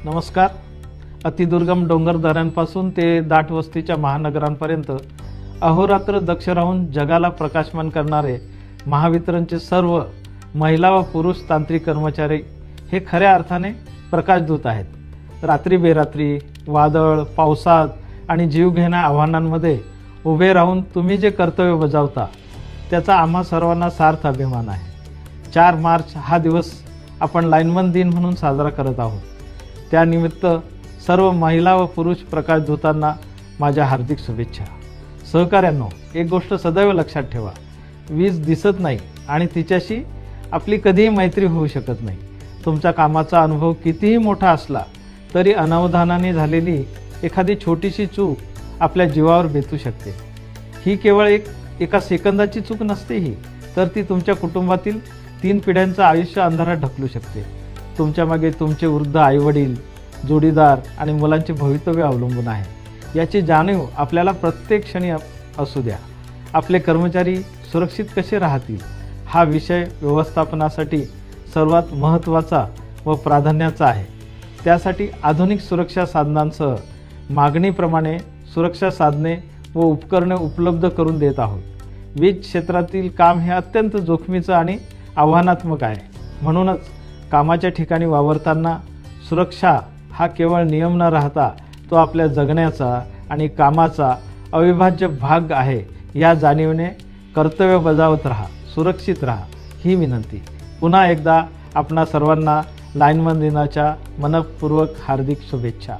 नमस्कार. अतिदुर्गम डोंगर दऱ्यांपासून ते दाट वस्तीच्या महानगरांपर्यंत अहोरात्र दक्ष राहून जगाला प्रकाशमान करणारे महावितरणचे सर्व महिला व पुरुष तांत्रिक कर्मचारी हे खऱ्या अर्थाने प्रकाशदूत आहेत. रात्री बेरात्री, वादळ, पावसात आणि जीवघेण्या आव्हानांमध्ये उभे राहून तुम्ही जे कर्तव्य बजावता त्याचा आम्हा सर्वांना सार्थ अभिमान आहे. 4 मार्च हा दिवस आपण लाईनमन दिन म्हणून साजरा करत आहोत. त्यानिमित्त सर्व महिला व पुरुष प्रकाशदूतांना माझ्या हार्दिक शुभेच्छा. सहकाऱ्यांनो, एक गोष्ट सदैव लक्षात ठेवा, वीज दिसत नाही आणि तिच्याशी आपली कधीही मैत्री होऊ शकत नाही. तुमच्या कामाचा अनुभव कितीही मोठा असला तरी अनावधानाने झालेली एखादी छोटीशी चूक आपल्या जीवावर बेतू शकते. ही केवळ एका सेकंदाची चूक नसते ही, तर ती तुमच्या कुटुंबातील 3 पिढ्यांचं आयुष्य अंधारात ढकलू शकते. तुमच्या मागे तुमचे वृद्ध आईवडील, जोडीदार आणि मुलांचे भवितव्य अवलंबून आहे. याची जाणीव आपल्याला प्रत्येक क्षणी असू द्या. आपले कर्मचारी सुरक्षित कसे राहतील हा विषय व्यवस्थापनासाठी सर्वात महत्त्वाचा व प्राधान्याचा आहे. त्यासाठी आधुनिक सुरक्षा साधनांसह मागणीप्रमाणे सुरक्षा साधने व उपकरणे उपलब्ध करून देत आहोत. वीज क्षेत्रातील काम हे अत्यंत जोखमीचं आणि आव्हानात्मक आहे. म्हणूनच कामाच्या ठिकाणी वावरताना सुरक्षा हा केवळ नियम न राहता तो आपल्या जगण्याचा आणि कामाचा अविभाज्य भाग आहे. या जाणीवेने कर्तव्य बजावत राहा, सुरक्षित राहा ही विनंती. पुन्हा एकदा आपणा सर्वांना लाईनमन दिनाच्या मनःपूर्वक हार्दिक शुभेच्छा.